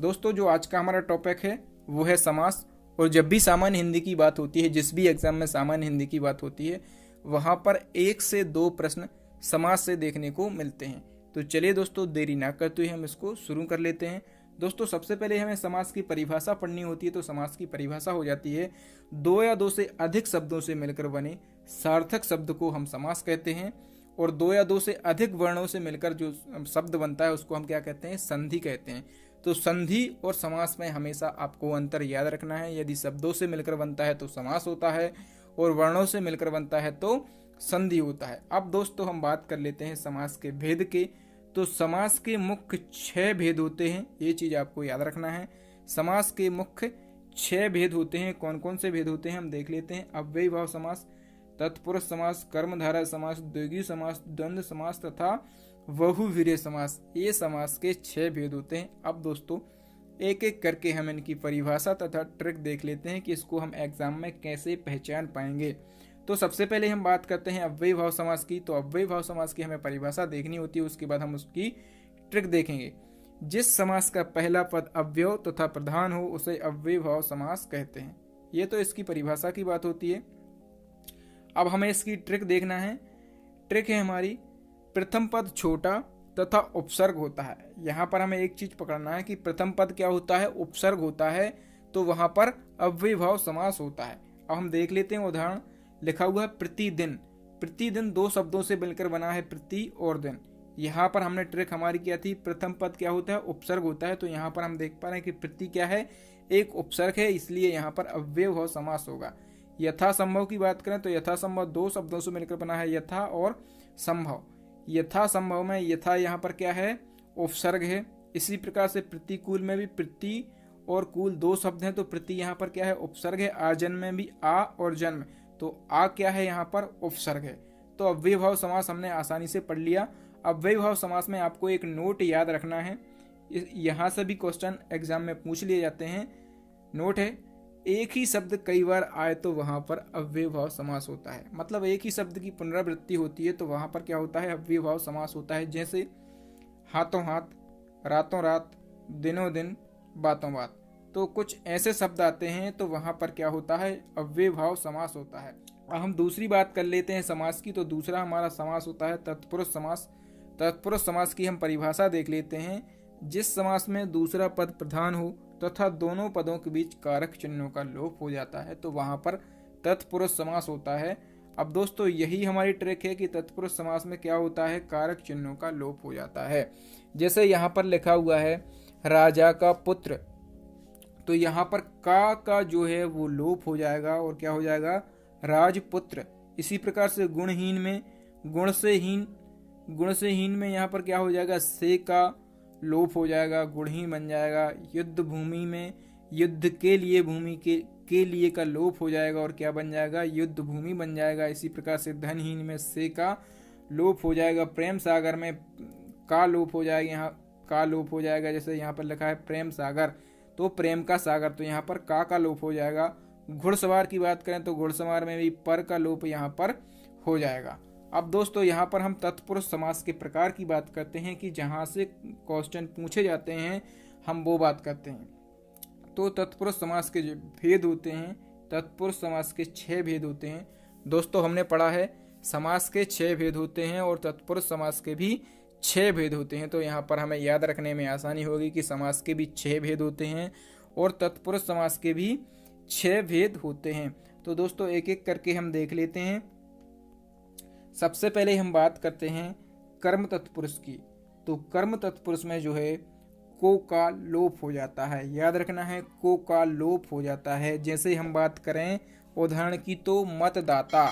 दोस्तों जो आज का हमारा टॉपिक है वो है समास। और जब भी सामान्य हिंदी की बात होती है, जिस भी एग्जाम में सामान्य हिंदी की बात होती है, वहां पर 1 से 2 प्रश्न समास से देखने को मिलते हैं। तो चलिए दोस्तों, देरी ना करते हुए हम इसको शुरू कर लेते हैं। दोस्तों सबसे पहले हमें समास की परिभाषा पढ़नी होती है। तो समास की परिभाषा हो जाती है 2 या 2 से अधिक शब्दों से मिलकर बने सार्थक शब्द को हम समास कहते हैं। और 2 या 2 से अधिक वर्णों से मिलकर जो शब्द बनता है उसको हम क्या कहते हैं? संधि कहते हैं। तो संधि और समास में हमेशा आपको अंतर याद रखना है। यदि शब्दों से मिलकर बनता है तो समास होता है, और वर्णों से मिलकर बनता है तो संधि होता है। अब दोस्तों हम बात कर लेते हैं समास के भेद के। तो समास के मुख्य 6 भेद होते हैं, ये चीज आपको याद रखना है। समास के मुख्य 6 भेद होते हैं। कौन कौन से भेद होते हैं हम देख लेते हैं। अव्ययीभाव समास, तत्पुरुष समास, कर्मधारय समास, द्विगु समास, द्वंद्व समास तथा बहुव्रीहि समास। ये समास के 6 भेद होते हैं। अब दोस्तों एक एक करके हम इनकी परिभाषा तथा ट्रिक देख लेते हैं कि इसको हम एग्जाम में कैसे पहचान पाएंगे। तो सबसे पहले हम बात करते हैं अव्ययीभाव समास की। तो अव्ययीभाव समास की हमें परिभाषा देखनी होती है, उसके बाद हम उसकी ट्रिक देखेंगे। जिस समास का पहला पद अव्यय तथा प्रधान हो उसे अव्ययीभाव समास कहते हैं। ये तो इसकी परिभाषा की बात होती है। अब हमें इसकी ट्रिक देखना है। ट्रिक है हमारी, प्रथम पद छोटा तथा उपसर्ग होता है। यहाँ पर हमें एक चीज पकड़ना है कि प्रथम पद क्या होता है? उपसर्ग होता है, तो वहां पर अव्ययीभाव समास होता है। अब हम देख लेते हैं उदाहरण। लिखा हुआ है प्रतिदिन। प्रतिदिन 2 शब्दों से मिलकर बना है प्रति और दिन। यहाँ पर हमने ट्रिक हमारी क्या थी? प्रथम पद क्या होता है? उपसर्ग होता है। तो यहाँ पर हम देख पा रहे हैं कि प्रति क्या है? एक उपसर्ग है, इसलिए यहाँ पर अव्ययीभाव समास होगा। यथासंभव की बात करें तो यथासंभव 2 शब्दों से मिलकर बना है, यथा और संभव। यथासंभव में यथा यहाँ पर क्या है? उपसर्ग है। इसी प्रकार से प्रतिकूल में भी प्रति और कूल 2 शब्द हैं, तो प्रति यहाँ पर क्या है? उपसर्ग है। आजन्म में भी आ और जन्म, तो आ क्या है? यहाँ पर उपसर्ग है। तो अव्ययीभाव समास हमने आसानी से पढ़ लिया। अव्ययीभाव समास में आपको एक नोट याद रखना है, यहाँ से भी क्वेश्चन एग्जाम में पूछ लिए जाते हैं। नोट है, एक ही शब्द कई बार आए तो वहां पर अव्ययीभाव समास होता है। मतलब एक ही शब्द की पुनरावृत्ति होती है तो वहां पर क्या होता है? अव्ययीभाव समास होता है। जैसे हाथों हाथ, रातों रात, दिनों दिन, बातों बात। तो कुछ ऐसे शब्द आते हैं तो वहां पर क्या होता है? अव्ययीभाव समास होता है। अब हम दूसरी बात कर लेते हैं समास की। तो दूसरा हमारा समास होता है तत्पुरुष समास। तत्पुरुष समास की हम परिभाषा देख लेते हैं। जिस समास में दूसरा पद प्रधान हो तथा दोनों पदों के बीच कारक चिन्हों का लोप हो जाता है तो वहां पर तत्पुरुष समास होता है। अब दोस्तों यही हमारी ट्रिक है कि तत्पुरुष समास में क्या होता है? कारक चिन्हों का लोप हो जाता है। जैसे यहाँ पर लिखा हुआ है राजा का पुत्र, तो यहाँ पर का जो है वो लोप हो जाएगा और क्या हो जाएगा? राजपुत्र। इसी प्रकार से गुणहीन में गुण से हीन में यहाँ पर क्या हो जाएगा? से का लोप हो जाएगा, गुणहीन बन जाएगा। युद्ध भूमि में युद्ध के लिए भूमि के लिए का लोप हो जाएगा और क्या बन जाएगा? युद्ध भूमि बन जाएगा। इसी प्रकार से धनहीन में से का लोप हो जाएगा। प्रेम सागर में का लोप हो जाएगा, यहाँ का लोप हो जाएगा। जैसे यहाँ पर लिखा है प्रेम सागर, तो प्रेम का सागर, तो यहाँ पर का लोप हो जाएगा। घुड़सवार की बात करें तो घुड़सवार में भी पर का लोप यहाँ पर हो जाएगा। अब दोस्तों यहाँ पर हम तत्पुरुष समास के प्रकार की बात करते हैं कि जहाँ से क्वेश्चन पूछे जाते हैं हम वो बात करते हैं। तो तत्पुरुष समास के जो भेद होते हैं, तत्पुरुष समास के 6 भेद होते हैं। दोस्तों हमने पढ़ा है समास के 6 भेद होते हैं और तत्पुरुष समास के भी 6 भेद होते हैं। तो यहाँ पर हमें याद रखने में आसानी होगी कि समास के भी 6 भेद होते हैं और तत्पुरुष समास के भी 6 भेद होते हैं। तो दोस्तों एक एक करके हम देख लेते हैं। सबसे पहले हम बात करते हैं कर्म तत्पुरुष की। तो कर्म तत्पुरुष में जो है को का लोप हो जाता है। याद रखना है, को का लोप हो जाता है। जैसे हम बात करें उदाहरण की तो मतदाता,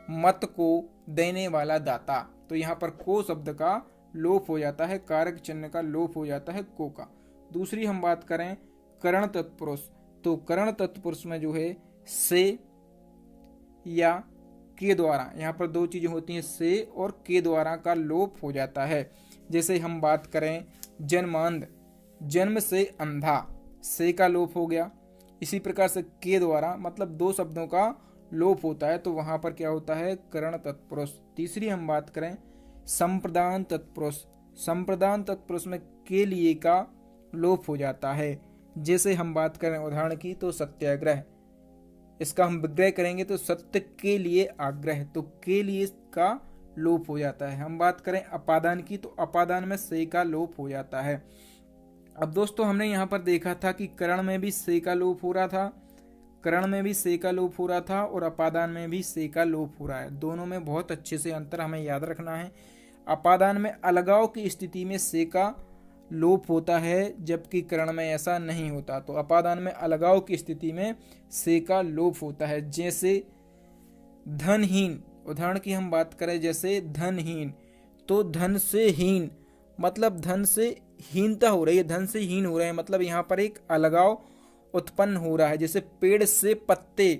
मत को देने वाला दाता, तो यहाँ पर को शब्द का लोप हो जाता है, कारक चिन्ह का लोप हो जाता है को का। दूसरी हम बात करें करण तत्पुरुष। तो करण तत्पुरुष में जो है से या के द्वारा, यहाँ पर 2 चीजें होती हैं, से और के द्वारा का लोप हो जाता है। जैसे हम बात करें जन्मांध, जन्म से अंधा, से का लोप हो गया। इसी प्रकार से के द्वारा मतलब 2 शब्दों का लोप होता है तो वहां पर क्या होता है? करण तत्पुरुष। तीसरी हम बात करें संप्रदान तत्पुरुष। संप्रदान तत्पुरुष में के लिए का लोप हो जाता है। जैसे हम बात करें उदाहरण की तो सत्याग्रह, इसका हम विग्रह करेंगे तो सत्य के लिए आग्रह, तो के लिए का लोप हो जाता है। हम बात करें अपादान की तो अपादान में से का लोप हो जाता है। अब दोस्तों हमने यहाँ पर देखा था कि करण में भी से का लोप हो रहा था, करण में भी से का लोप हो रहा था और अपादान में भी से का लोप हो रहा है। दोनों में बहुत अच्छे से अंतर हमें याद रखना है। अपादान में अलगाव की स्थिति में से का लोप होता है, जबकि करण में ऐसा नहीं होता। तो अपादान में अलगाव की स्थिति में से का लोप होता है। जैसे धनहीन, उदाहरण की हम बात करें जैसे धनहीन, तो धन से हीन मतलब धन से हीनता हो रही है, धन से हीन हो रहे हैं, मतलब यहाँ पर एक अलगाव उत्पन्न हो रहा है। जैसे पेड़ से पत्ते,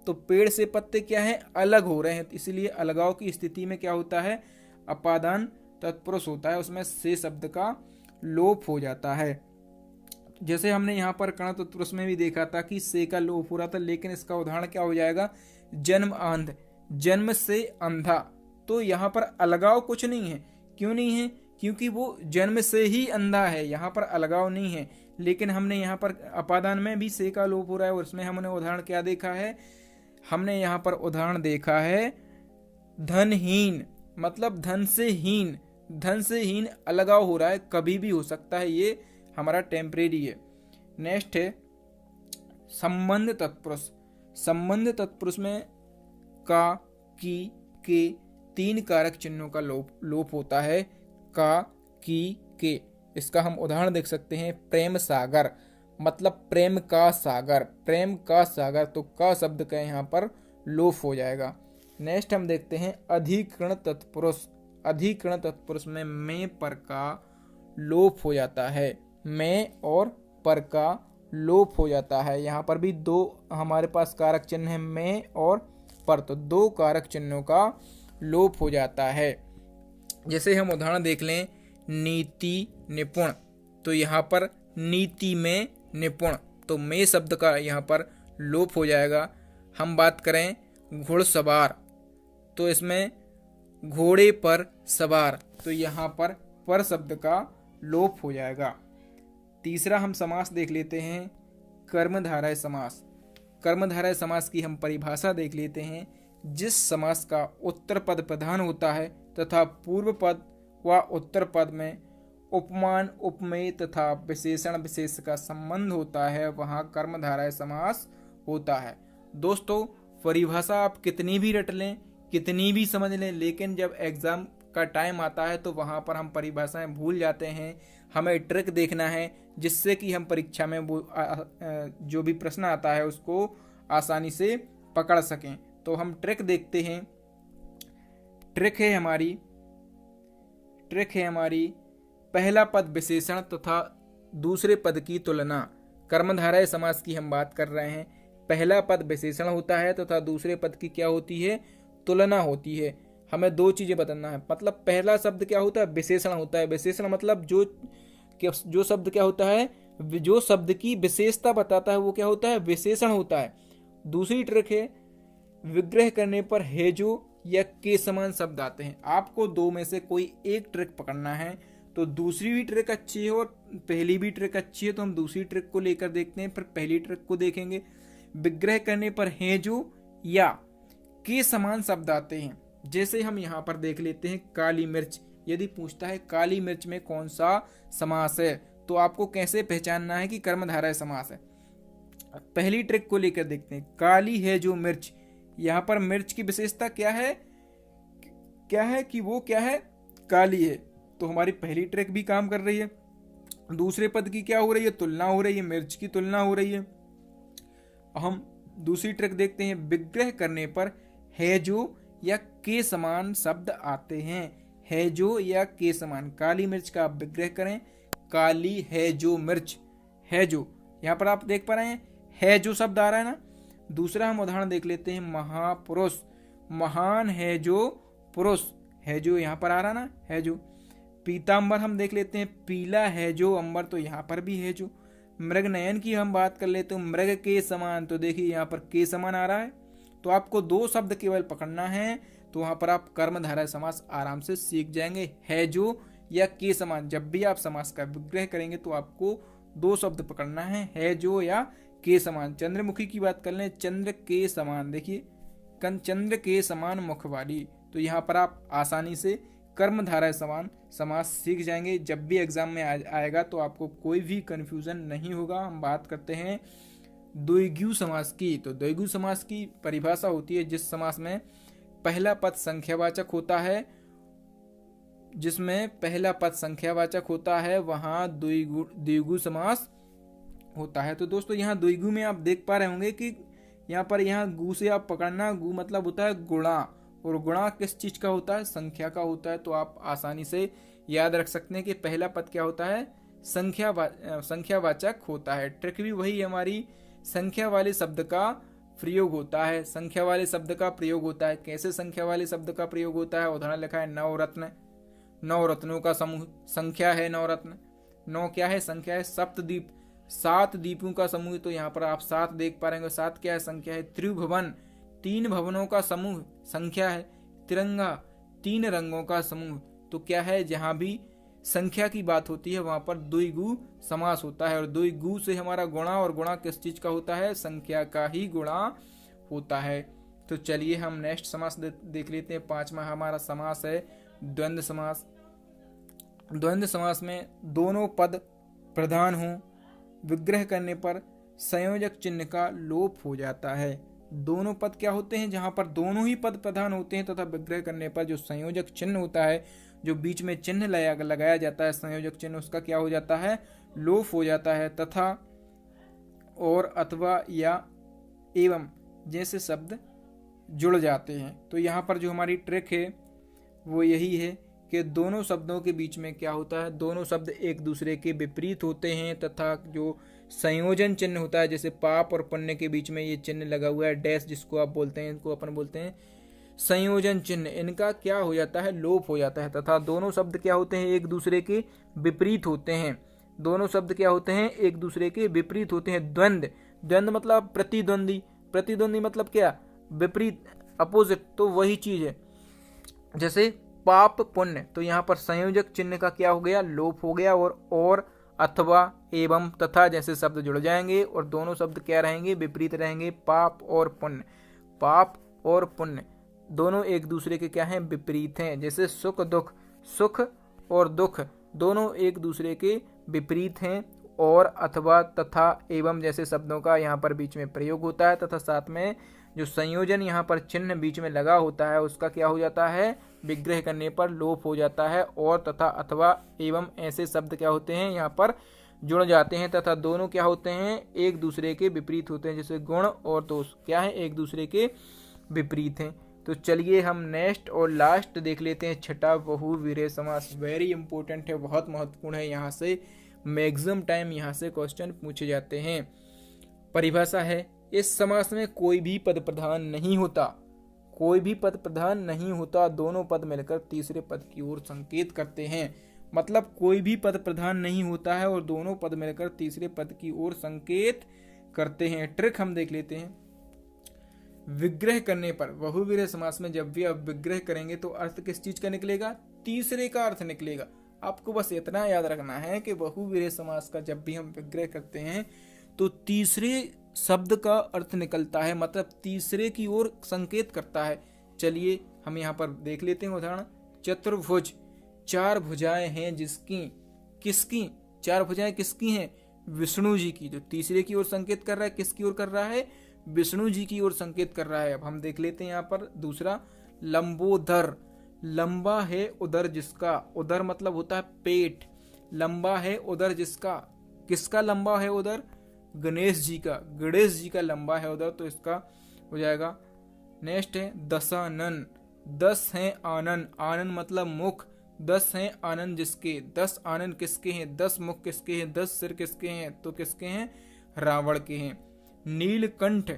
तो पेड़ से पत्ते क्या है, अलग हो रहे हैं, इसलिए अलगाव की स्थिति में क्या होता है, अपादान तत्पुरुष होता है, उसमें से शब्द का लोप हो जाता है। जैसे हमने यहाँ पर कर्ण तत्पुरुष में भी देखा था कि से का लोप हो रहा था, लेकिन इसका उदाहरण क्या हो जाएगा, जन्म अंध, जन्म से अंधा। तो यहाँ पर अलगाव कुछ नहीं है, क्यों नहीं है, क्योंकि वो जन्म से ही अंधा है, यहाँ पर अलगाव नहीं है। लेकिन हमने यहाँ पर अपादान में भी से का लोप हो रहा है और उसमें हमने उदाहरण क्या देखा है, हमने यहाँ पर उदाहरण देखा है धनहीन, मतलब धन से हीन, धन से हीन अलगाव हो रहा है, कभी भी हो सकता है, ये हमारा टेम्परेरी है। नेक्स्ट है संबंध तत्पुरुष। संबंध तत्पुरुष में का, की, के तीन कारक चिन्हों का लोप होता है, का, की, के। इसका हम उदाहरण देख सकते हैं, प्रेम सागर मतलब प्रेम का सागर, प्रेम का सागर, तो का शब्द का यहाँ पर लोप हो जाएगा। नेक्स्ट हम देखते हैं अधिकरण तत्पुरुष। अधिकरण तत्पुरुष में पर का लोप हो जाता है, में और पर का लोप हो जाता है। यहाँ पर भी दो हमारे पास कारक चिन्ह है, में और पर, तो दो कारक चिन्हों का लोप हो जाता है। जैसे हम उदाहरण देख लें नीति निपुण, तो यहाँ पर नीति में निपुण, तो में शब्द का यहाँ पर लोप हो जाएगा। हम बात करें घुड़सवार, तो इसमें घोड़े पर सवार, तो यहाँ पर शब्द का लोप हो जाएगा। तीसरा हम समास देख लेते हैं कर्मधारय समास। कर्मधारय समास की हम परिभाषा देख लेते हैं, जिस समास का उत्तर पद प्रधान होता है तथा पूर्व पद व उत्तर पद में उपमान, उपमेय तथा विशेषण विशेष का संबंध होता है, वहाँ कर्मधारय समास होता है। दोस्तों परिभाषा आप कितनी भी रट लें, कितनी भी समझ लें, लेकिन जब एग्जाम का टाइम आता है तो वहाँ पर हम परिभाषाएं भूल जाते हैं। हमें ट्रिक देखना है जिससे कि हम परीक्षा में वो जो भी प्रश्न आता है उसको आसानी से पकड़ सकें। तो हम ट्रिक देखते हैं। ट्रिक है हमारी पहला पद विशेषण तथा दूसरे पद की तुलना। कर्मधारय समास की हम बात कर रहे हैं। पहला पद विशेषण होता है तथा दूसरे पद की क्या होती है, तुलना होती है। हमें दो चीजें बताना है, मतलब पहला शब्द क्या होता है, विशेषण होता है। विशेषण मतलब जो शब्द क्या होता है, जो शब्द की विशेषता बताता है वो क्या होता है, विशेषण होता है। दूसरी ट्रिक है विग्रह करने पर है जो या के समान शब्द आते हैं। आपको दो में से कोई एक ट्रिक पकड़ना है, तो दूसरी भी ट्रिक अच्छी है और पहली भी ट्रिक अच्छी है, तो हम दूसरी ट्रिक को लेकर देखते हैं, फिर पहली ट्रिक को देखेंगे। विग्रह करने पर है जो या के समान शब्द आते हैं। जैसे हम यहाँ पर देख लेते हैं काली मिर्च, यदि पूछता है काली मिर्च में कौन सा समास है, तो आपको कैसे पहचानना है कि कर्मधारय समास है। पहली ट्रिक को लेकर देखते हैं, काली है जो मिर्च, यहाँ पर मिर्च की विशेषता क्या है कि वो क्या है, काली है, तो हमारी पहली ट्रिक भी काम कर रही है। दूसरे पद की क्या हो रही है, तुलना हो रही है, मिर्च की तुलना हो रही है। हम दूसरी ट्रिक देखते हैं, विग्रह करने पर है जो या के समान शब्द आते हैं। है जो या के समान, काली मिर्च का आप विग्रह करें, काली है जो मिर्च, है जो, यहाँ पर आप देख पा रहे हैं है जो शब्द आ रहा है ना। दूसरा हम उदाहरण देख लेते हैं महापुरुष, महान है जो पुरुष, है जो यहाँ पर आ रहा ना, है जो। पीतांबर हम देख लेते हैं, पीला है जो अंबर, तो यहाँ पर भी है जो। मृग नयन की हम बात कर लेते हैं, मृग के समान, तो देखिए यहाँ पर के समान आ रहा है। तो आपको दो शब्द केवल पकड़ना है, तो वहां पर आप कर्मधारय समास आराम से सीख जाएंगे। है जो या के समान, जब भी आप समास का विग्रह करेंगे तो आपको दो शब्द पकड़ना है जो या के समान। चंद्रमुखी की बात कर लें, चंद्र के समान, देखिए चंद्र के समान मुख वाली। तो यहाँ पर आप आसानी से कर्मधारय समान समास सीख जाएंगे। जब भी एग्जाम में आएगा तो आपको कोई भी कंफ्यूजन नहीं होगा। हम बात करते हैं द्विगु समास की। तो द्विगु समास की परिभाषा होती है जिस समास में पहला पद संख्यावाचक होता है, जिसमें पहला पद संख्यावाचक होता है वहां द्विगु समास होता है। तो दोस्तों यहाँ द्विगु में आप देख पा रहे होंगे कि यहाँ गु से आप पकड़ना, गु मतलब होता है गुणा, और गुणा किस चीज का होता है? संख्या का होता है। तो आप आसानी से याद रख सकते हैं कि पहला पद क्या होता है? संख्यावाचक होता है। ट्रिक भी वही हमारी, संख्या वाले शब्द का प्रयोग होता है। संख्या वाले शब्द का प्रयोग होता है। कैसे संख्या वाले शब्द का प्रयोग होता है? उदाहरण लिखा है नवरत्न, नौ रत्नों का समूह, संख्या है नवरत्न। नौ क्या है? संख्या है। सप्तद्वीप, 7 द्वीपों का समूह। तो यहाँ पर आप 7 देख पा रहे हैं, 7 क्या है? संख्या है। त्रिभुवन, 3 भवनों का समूह, संख्या है। तिरंगा, 3 रंगों का समूह। तो क्या है? जहां भी संख्या की बात होती है वहां पर द्विगु समास होता है। और द्विगु से हमारा गुणा, और गुणा किस चीज का होता है? संख्या का ही गुणा होता है। तो चलिए हम नेक्स्ट समास देख लेते हैं। 5वां हमारा समास है द्वंद्व समास। द्वंद्व समास में दोनों पद प्रधान हो, विग्रह करने पर संयोजक चिन्ह का लोप हो जाता है। दोनों पद क्या होते हैं? जहां पर दोनों ही पद प्रधान होते हैं तथा विग्रह करने पर जो संयोजक चिन्ह होता है, जो बीच में चिन्ह लगाया जाता है संयोजक चिन्ह, उसका क्या हो जाता है? लोप हो जाता है। तथा, और, अथवा, या, एवं जैसे शब्द जुड़ जाते हैं। तो यहाँ पर जो हमारी ट्रिक है वो यही है कि दोनों शब्दों के बीच में क्या होता है? दोनों शब्द एक दूसरे के विपरीत होते हैं, तथा जो संयोजन चिन्ह होता है, जैसे पाप और पुण्य के बीच में ये चिन्ह लगा हुआ है डैश, जिसको आप बोलते हैं, इनको अपन बोलते हैं संयोजन चिन्ह, इनका क्या हो जाता है? लोप हो जाता है। तथा दोनों शब्द क्या होते हैं? एक दूसरे के विपरीत होते हैं। दोनों शब्द क्या होते हैं? एक दूसरे के विपरीत होते हैं। द्वंद्व, द्वंद्व मतलब प्रतिद्वंदी, प्रतिद्वंदी मतलब क्या? विपरीत, अपोजिट। तो वही चीज है जैसे पाप पुण्य। तो यहाँ पर संयोजक चिन्ह का क्या हो गया? लोप हो गया। और, अथवा, एवं, तथा जैसे शब्द जुड़ जाएंगे और दोनों शब्द क्या रहेंगे? विपरीत रहेंगे। पाप और पुण्य, पाप और पुण्य दोनों एक दूसरे के क्या हैं? विपरीत हैं। जैसे सुख दुख, सुख और दुख दोनों एक दूसरे के विपरीत हैं। और, अथवा, तथा, एवं जैसे शब्दों का यहाँ पर बीच में प्रयोग होता है। तथा साथ में जो संयोजन यहाँ पर चिन्ह बीच में लगा होता है उसका क्या हो जाता है? विग्रह करने पर लोप हो जाता है। और, तथा, अथवा, एवं ऐसे शब्द क्या होते हैं? यहाँ पर जुड़ जाते हैं। तथा दोनों क्या होते हैं? एक दूसरे के विपरीत होते हैं। जैसे गुण और दोष क्या है? एक दूसरे के विपरीत हैं। तो चलिए हम नेक्स्ट और लास्ट देख लेते हैं, छठा बहुवीर्य समास। वेरी इंपॉर्टेंट है, बहुत महत्वपूर्ण है। यहाँ से मैक्सिमम टाइम यहाँ से क्वेश्चन पूछे जाते हैं। परिभाषा है, इस समास में कोई भी पद प्रधान नहीं होता, कोई भी पद प्रधान नहीं होता, दोनों पद मिलकर तीसरे पद की ओर संकेत करते हैं। मतलब कोई भी पद प्रधान नहीं होता है और दोनों पद मिलकर तीसरे पद की ओर संकेत करते हैं। ट्रिक हम देख लेते हैं। विग्रह करने पर, बहुवीर्य समास में जब भी आप विग्रह करेंगे तो अर्थ किस चीज का निकलेगा? तीसरे का अर्थ निकलेगा। आपको बस इतना याद रखना है कि बहुवीर्य समास का जब भी हम विग्रह करते हैं तो तीसरे शब्द का अर्थ निकलता है, मतलब तीसरे की ओर संकेत करता है। चलिए हम यहाँ पर देख लेते हैं उदाहरण। चतुर्भुज, 4 भुजाएं हैं जिसकी, किसकी? 4 भुजाएं किसकी हैं? विष्णु जी की। जो तीसरे की ओर संकेत कर रहा है, किसकी ओर कर रहा है? विष्णु जी की ओर संकेत कर रहा है। अब हम देख लेते हैं यहाँ पर दूसरा, लंबोदर, लंबा है उदर जिसका, उदर मतलब होता है पेट, लंबा है उदर जिसका, किसका लंबा है उदर? गणेश जी का, गणेश जी का लंबा है उदर, तो इसका हो जाएगा। नेक्स्ट है दशानन, 10 हैं आनन, आनन मतलब मुख, 10 हैं आनन जिसके, 10 आनन किसके हैं? 10 मुख किसके हैं? 10 सिर किसके हैं? तो किसके हैं? रावण के हैं। नीलकंठ,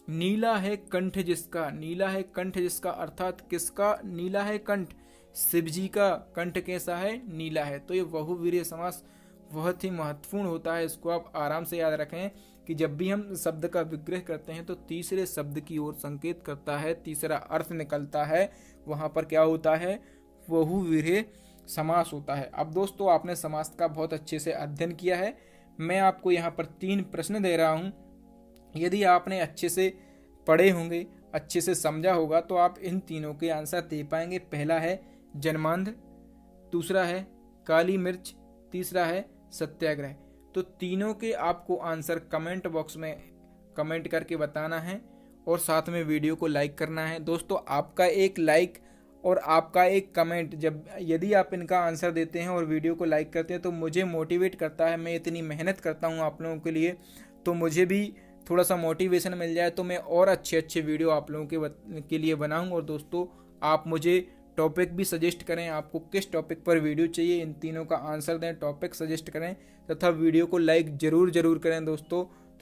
नीला है कंठ जिसका, नीला है कंठ जिसका अर्थात किसका नीला है कंठ? शिव जी का कंठ कैसा है? नीला है। तो ये बहुवीर्य समास बहुत ही महत्वपूर्ण होता है, इसको आप आराम से याद रखें कि जब भी हम शब्द का विग्रह करते हैं तो तीसरे शब्द की ओर संकेत करता है, तीसरा अर्थ निकलता है, वहां पर क्या होता है? बहुवीर्य समास होता है। अब दोस्तों आपने समास का बहुत अच्छे से अध्ययन किया है। मैं आपको यहाँ पर 3 प्रश्न दे रहा हूँ। यदि आपने अच्छे से पढ़े होंगे, अच्छे से समझा होगा, तो आप इन तीनों के आंसर दे पाएंगे। पहला है जन्मांध, दूसरा है काली मिर्च, तीसरा है सत्याग्रह। तो तीनों के आपको आंसर कमेंट बॉक्स में कमेंट करके बताना है और साथ में वीडियो को लाइक करना है। दोस्तों, आपका एक लाइक और आपका एक कमेंट, जब यदि आप इनका आंसर देते हैं और वीडियो को लाइक करते हैं, तो मुझे मोटिवेट करता है। मैं इतनी मेहनत करता हूँ आप लोगों के लिए, तो मुझे भी थोड़ा सा मोटिवेशन मिल जाए, तो मैं और अच्छे अच्छे वीडियो आप लोगों के लिए बनाऊँ। और दोस्तों, आप मुझे टॉपिक भी सजेस्ट करें, आपको किस टॉपिक पर वीडियो चाहिए, इन तीनों का आंसर दें, टॉपिक सजेस्ट करें तथा वीडियो को लाइक जरूर करें दोस्तों।